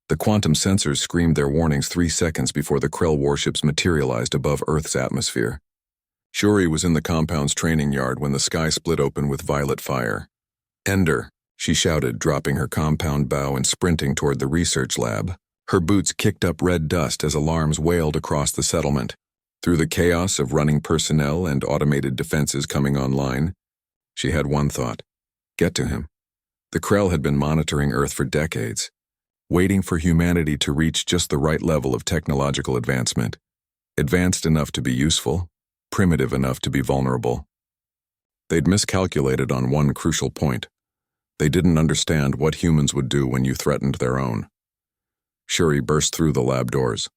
The quantum sensors screamed their warnings 3 seconds before the Krell warships materialized above Earth's atmosphere. Shuri was in the compound's training yard when the sky split open with violet fire. "Ender," she shouted, dropping her compound bow and sprinting toward the research lab. Her boots kicked up red dust as alarms wailed across the settlement. Through the chaos of running personnel and automated defenses coming online, she had one thought: get to him. The Krell had been monitoring Earth for decades, waiting for humanity to reach just the right level of technological advancement, advanced enough to be useful, primitive enough to be vulnerable. They'd miscalculated on one crucial point. They didn't understand what humans would do when you threatened their own. Shuri burst through the lab doors.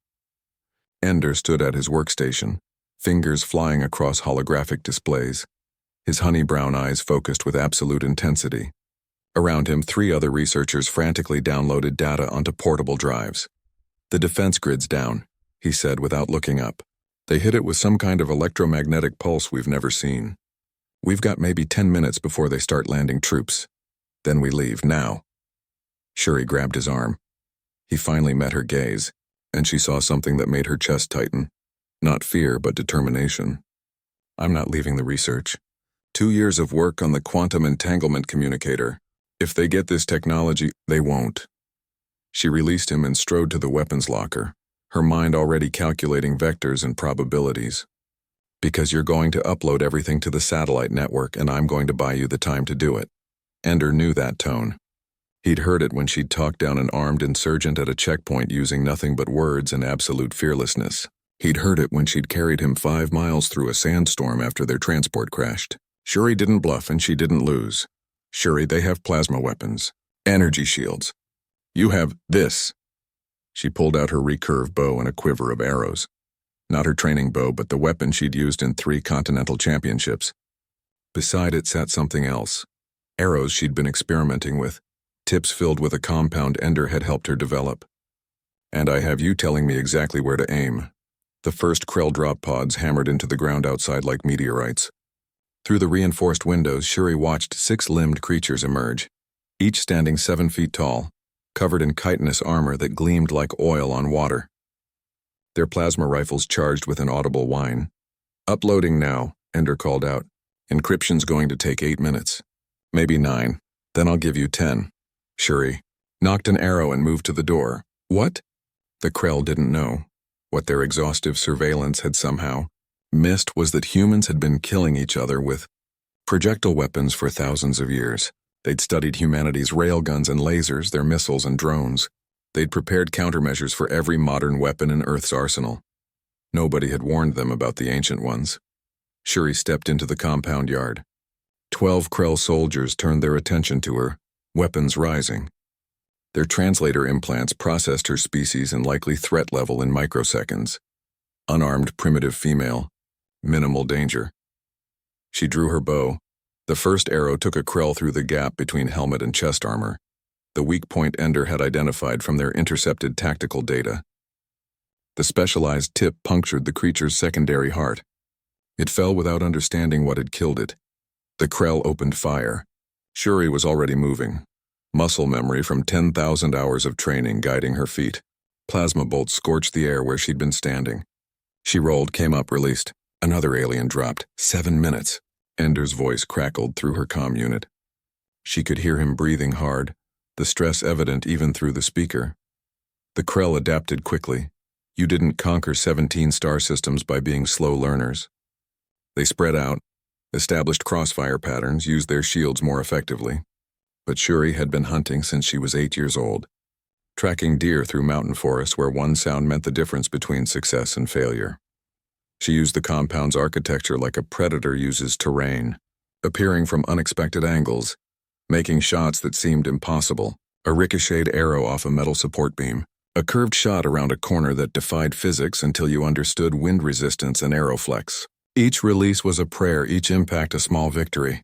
Ender stood at his workstation, fingers flying across holographic displays, his honey-brown eyes focused with absolute intensity. Around him, 3 other researchers frantically downloaded data onto portable drives. "The defense grid's down," he said without looking up. "They hit it with some kind of electromagnetic pulse we've never seen. We've got maybe 10 minutes before they start landing troops. Then we leave, now." Shuri grabbed his arm. He finally met her gaze, and she saw something that made her chest tighten. Not fear, but determination. "I'm not leaving the research. 2 years of work on the quantum entanglement communicator. If they get this technology, they won't." She released him and strode to the weapons locker, her mind already calculating vectors and probabilities. "Because you're going to upload everything to the satellite network, and I'm going to buy you the time to do it." Ender knew that tone. He'd heard it when she'd talked down an armed insurgent at a checkpoint using nothing but words and absolute fearlessness. He'd heard it when she'd carried him 5 miles through a sandstorm after their transport crashed. Shuri didn't bluff and she didn't lose. "Shuri, they have plasma weapons. Energy shields. You have this." She pulled out her recurve bow and a quiver of arrows. Not her training bow, but the weapon she'd used in 3 continental championships. Beside it sat something else. Arrows she'd been experimenting with, tips filled with a compound Ender had helped her develop. "And I have you telling me exactly where to aim." The first Krell drop pods hammered into the ground outside like meteorites. Through the reinforced windows, Shuri watched 6-limbed creatures emerge, each standing 7 feet tall, covered in chitinous armor that gleamed like oil on water. Their plasma rifles charged with an audible whine. "Uploading now," Ender called out. "Encryption's going to take 8 minutes. Maybe 9. Then I'll give you 10. Shuri knocked an arrow and moved to the door. "What?" The Krell didn't know. What their exhaustive surveillance had somehow missed was that humans had been killing each other with projectile weapons for thousands of years. They'd studied humanity's railguns and lasers, their missiles and drones. They'd prepared countermeasures for every modern weapon in Earth's arsenal. Nobody had warned them about the ancient ones. Shuri stepped into the compound yard. 12 Krell soldiers turned their attention to her, weapons rising. Their translator implants processed her species and likely threat level in microseconds. Unarmed primitive female. Minimal danger. She drew her bow. The first arrow took a Krell through the gap between helmet and chest armor, the weak point Ender had identified from their intercepted tactical data. The specialized tip punctured the creature's secondary heart. It fell without understanding what had killed it. The Krell opened fire. Shuri was already moving, muscle memory from 10,000 hours of training guiding her feet. Plasma bolts scorched the air where she'd been standing. She rolled, came up, released. Another alien dropped. 7 minutes. Ender's voice crackled through her comm unit. She could hear him breathing hard, the stress evident even through the speaker. The Krell adapted quickly. You didn't conquer 17 star systems by being slow learners. They spread out, established crossfire patterns, used their shields more effectively. But Shuri had been hunting since she was 8 years old, tracking deer through mountain forests where one sound meant the difference between success and failure. She used the compound's architecture like a predator uses terrain, appearing from unexpected angles, making shots that seemed impossible. A ricocheted arrow off a metal support beam, a curved shot around a corner that defied physics until you understood wind resistance and arrow flex. Each release was a prayer, each impact a small victory.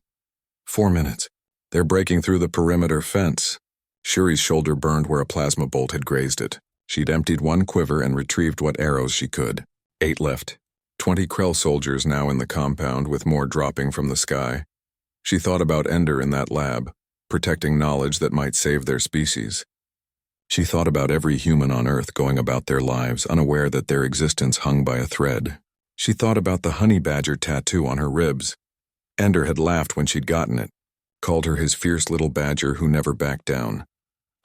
4 minutes. They're breaking through the perimeter fence. Shuri's shoulder burned where a plasma bolt had grazed it. She'd emptied one quiver and retrieved what arrows she could. 8 left. 20 Krell soldiers now in the compound, with more dropping from the sky. She thought about Ender in that lab, protecting knowledge that might save their species. She thought about every human on Earth going about their lives unaware that their existence hung by a thread. She thought about the honey badger tattoo on her ribs. Ender had laughed when she'd gotten it, called her his fierce little badger who never backed down.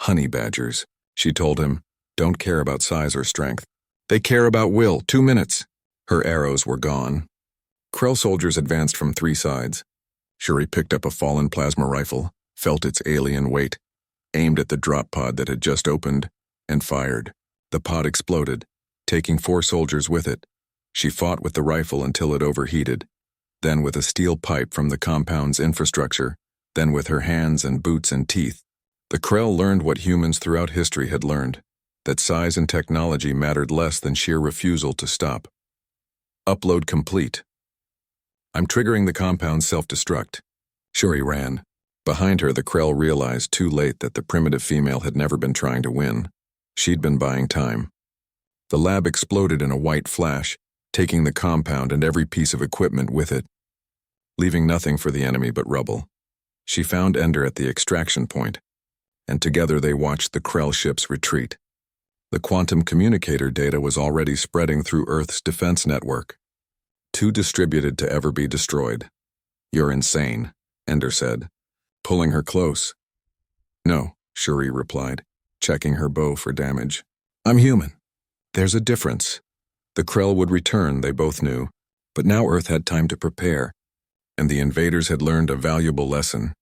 Honey badgers, she told him, don't care about size or strength. They care about will. 2 minutes. Her arrows were gone. Krell soldiers advanced from 3 sides. Shuri picked up a fallen plasma rifle, felt its alien weight, aimed at the drop pod that had just opened, and fired. The pod exploded, taking 4 soldiers with it. She fought with the rifle until it overheated, then with a steel pipe from the compound's infrastructure, then with her hands and boots and teeth. The Krell learned what humans throughout history had learned, that size and technology mattered less than sheer refusal to stop. Upload complete. I'm triggering the compound's self-destruct. Shuri ran. Behind her, the Krell realized too late that the primitive female had never been trying to win. She'd been buying time. The lab exploded in a white flash, taking the compound and every piece of equipment with it, leaving nothing for the enemy but rubble. She found Ender at the extraction point, and together they watched the Krell ships retreat. The quantum communicator data was already spreading through Earth's defense network. Too distributed to ever be destroyed. You're insane, Ender said, pulling her close. No, Shuri replied, checking her bow for damage. I'm human. There's a difference. The Krell would return, they both knew, but now Earth had time to prepare, and the invaders had learned a valuable lesson.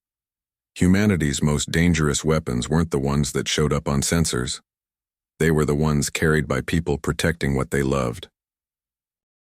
Humanity's most dangerous weapons weren't the ones that showed up on sensors. They were the ones carried by people protecting what they loved.